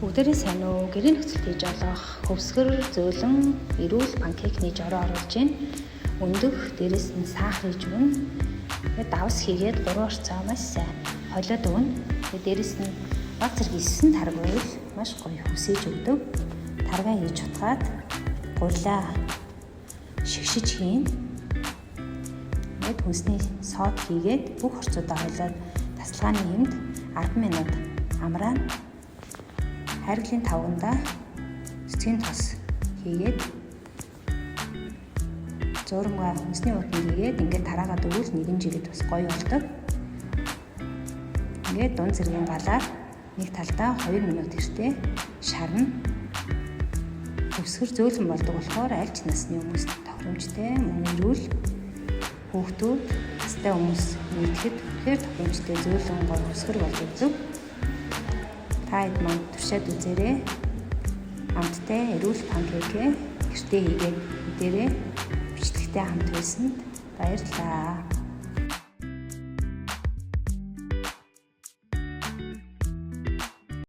Бүгдээрээ сайн уу? Гэрийн нөхцөлд хийж олох хөвсгөр зөөлөн эрүүл панкекны жороо оруулж байна. Өндөх дээрэс нь сахар хийж өгнө. Тэгээд давс хийгээд 3 орцоо маш сайн холиод өгнө. Тэгээд дээрэс нь баг зэрэг 9 тарга байвал маш гоё хүсэж өгдөг. Таргаа хийж утгаад гурлаа шигшиж хийн. Тэгээд хүнсний сод хийгээд бүх орцуудаа холиод тасалгааны хэмд 10 минут амраана. Хайрглын тавгандаа цэцгийн тос хийгээд зуурмгаа хүнсний утанд хийгээд ингээд тараагаад өгвөл нэгэн жигэд бас гоё болдог. Ингээд дунд зэргийн галаар нэг талдаа 2 минут эртээ шарна. Хөвсгөр зөөлөн болдог болохоор аль ч насны хүмүүст тохиромжтой, мөн эрүүл хүүхдүүд, настай хүмүүс нэгдэхэд тэгэхээр тохиромжтой зөөлөн гоё хөвсгөр болж үзв. Таад манд туршаад үзээрэй. Хамттай эрүүл панкекээ гэртээ хийгээд дээрээ бичлэгтэй хамт байсанд баярлалаа.